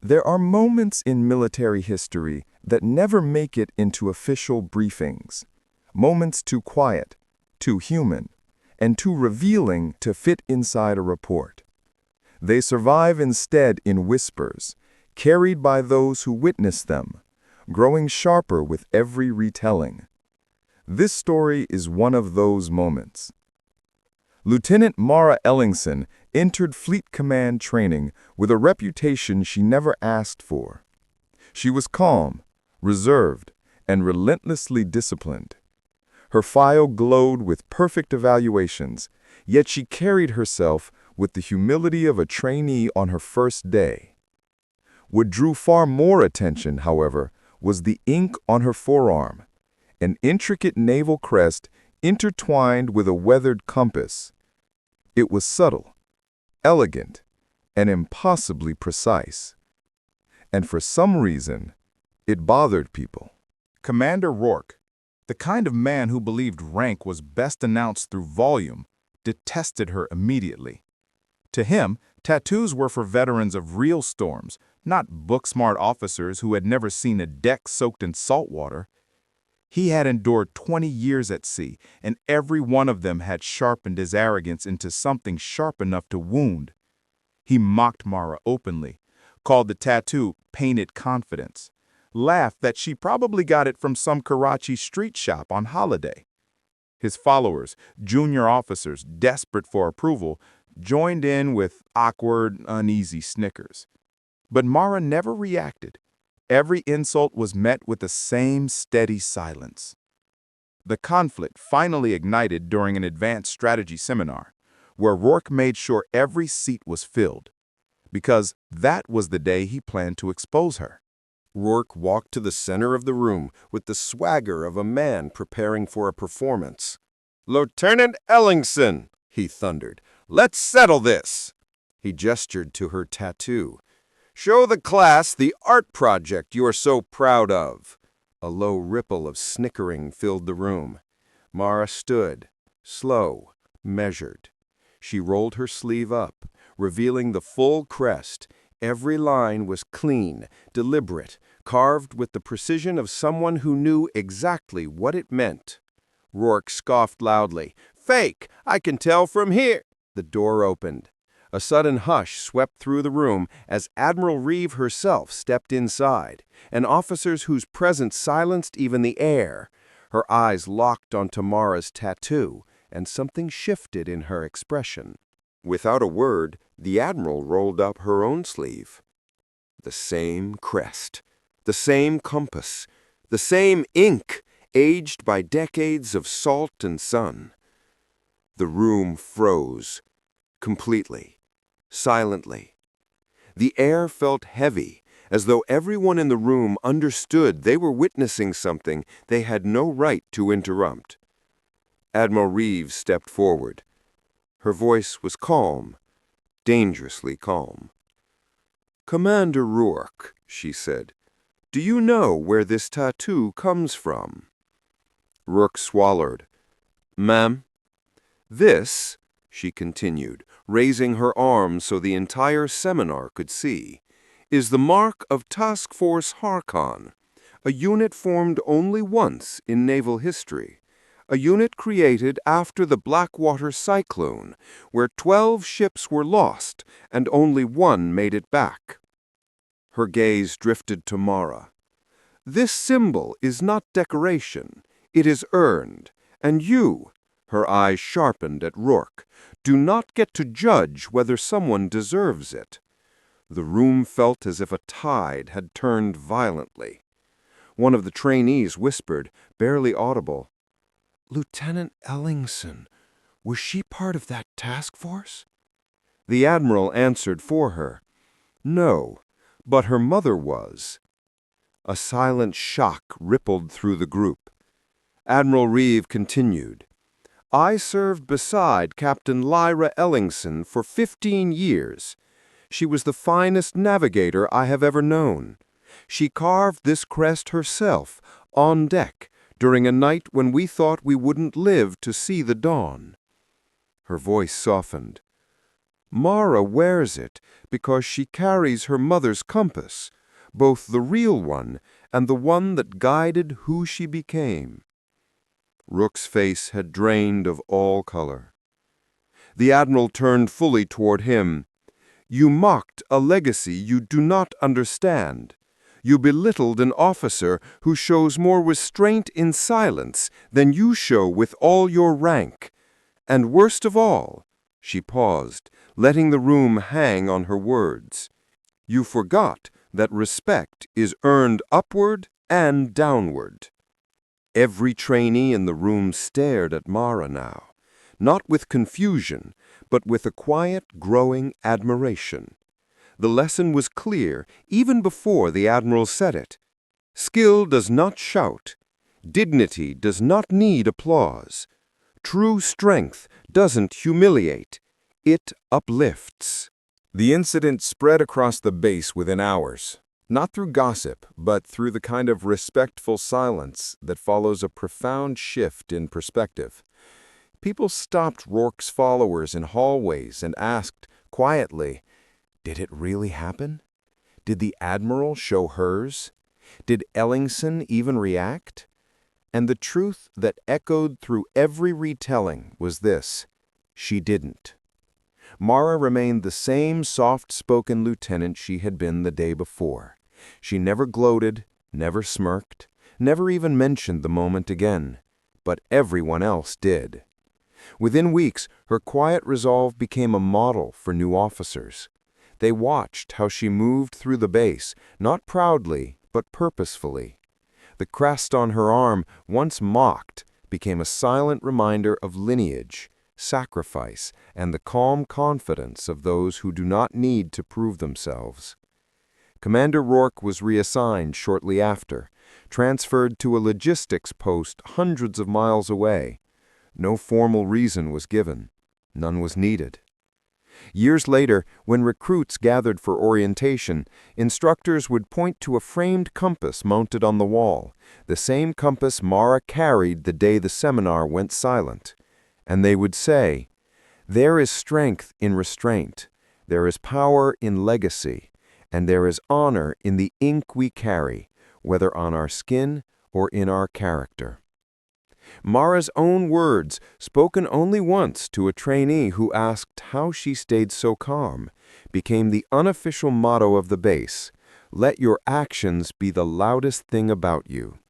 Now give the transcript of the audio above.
There are moments in military history that never make it into official briefings. Moments too quiet, too human, and too revealing to fit inside a report. They survive instead in whispers, carried by those who witness them, growing sharper with every retelling. This story is one of those moments. Lieutenant Mara Ellingson entered Fleet Command training with a reputation she never asked for. She was calm, reserved, and relentlessly disciplined. Her file glowed with perfect evaluations, yet she carried herself with the humility of a trainee on her first day. What drew far more attention, however, was the ink on her forearm, an intricate naval crest intertwined with a weathered compass. It was subtle, elegant, and impossibly precise. And for some reason, it bothered people. Commander Rourke, the kind of man who believed rank was best announced through volume, detested her immediately. To him, tattoos were for veterans of real storms, not book-smart officers who had never seen a deck soaked in salt water. He had endured 20 years at sea, and every one of them had sharpened his arrogance into something sharp enough to wound. He mocked Mara openly, called the tattoo painted confidence, laughed that she probably got it from some Karachi street shop on holiday. His followers, junior officers desperate for approval, joined in with awkward, uneasy snickers. But Mara never reacted. Every insult was met with the same steady silence. The conflict finally ignited during an advanced strategy seminar, where Rourke made sure every seat was filled, because that was the day he planned to expose her. Rourke walked to the center of the room with the swagger of a man preparing for a performance. "Lieutenant Ellingson," he thundered, "let's settle this." He gestured to her tattoo. "Show the class the art project you are so proud of." A low ripple of snickering filled the room. Mara stood, slow, measured. She rolled her sleeve up, revealing the full crest. Every line was clean, deliberate, carved with the precision of someone who knew exactly what it meant. Rourke scoffed loudly. "Fake! I can tell from here." The door opened. A sudden hush swept through the room as Admiral Reeve herself stepped inside, and officers whose presence silenced even the air. Her eyes locked onto Mara's tattoo, and something shifted in her expression. Without a word, the Admiral rolled up her own sleeve. The same crest, the same compass, the same ink, aged by decades of salt and sun. The room froze, completely. Silently. The air felt heavy, as though everyone in the room understood they were witnessing something they had no right to interrupt. Admiral Reeve stepped forward. Her voice was calm, dangerously calm. "Commander Rourke," she said, "do you know where this tattoo comes from?" Rourke swallowed. "Ma'am?" "This," she continued, raising her arm so the entire seminar could see, "is the mark of Task Force Harkon, a unit formed only once in naval history, a unit created after the Blackwater Cyclone, where 12 ships were lost and only one made it back." Her gaze drifted to Mara. "This symbol is not decoration, it is earned, and you," her eyes sharpened at Rourke, "do not get to judge whether someone deserves it." The room felt as if a tide had turned violently. One of the trainees whispered, barely audible, "Lieutenant Ellingson, was she part of that task force?" The Admiral answered for her, "No, but her mother was." A silent shock rippled through the group. Admiral Reeve continued, "I served beside Captain Lyra Ellingson for 15 years. She was the finest navigator I have ever known. She carved this crest herself, on deck, during a night when we thought we wouldn't live to see the dawn." Her voice softened. Mara wears it because she carries her mother's compass, both the real one and the one that guided who she became. Rook's face had drained of all color. The Admiral turned fully toward him. "You mocked a legacy you do not understand. You belittled an officer who shows more restraint in silence than you show with all your rank. And worst of all," she paused, letting the room hang on her words, "you forgot that respect is earned upward and downward." Every trainee in the room stared at Mara now, not with confusion, but with a quiet, growing admiration. The lesson was clear even before the Admiral said it. Skill does not shout. Dignity does not need applause. True strength doesn't humiliate. It uplifts. The incident spread across the base within hours, not through gossip, but through the kind of respectful silence that follows a profound shift in perspective. People stopped Rourke's followers in hallways and asked, quietly, did it really happen? Did the Admiral show hers? Did Ellingson even react? And the truth that echoed through every retelling was this: she didn't. Mara remained the same soft-spoken lieutenant she had been the day before. She never gloated, never smirked, never even mentioned the moment again. But everyone else did. Within weeks, her quiet resolve became a model for new officers. They watched how she moved through the base, not proudly, but purposefully. The crest on her arm, once mocked, became a silent reminder of lineage, sacrifice, and the calm confidence of those who do not need to prove themselves. Commander Rourke was reassigned shortly after, transferred to a logistics post hundreds of miles away. No formal reason was given. None was needed. Years later, when recruits gathered for orientation, instructors would point to a framed compass mounted on the wall, the same compass Mara carried the day the seminar went silent. And they would say, "There is strength in restraint, there is power in legacy, and there is honor in the ink we carry, whether on our skin or in our character." Mara's own words, spoken only once to a trainee who asked how she stayed so calm, became the unofficial motto of the base: "Let your actions be the loudest thing about you."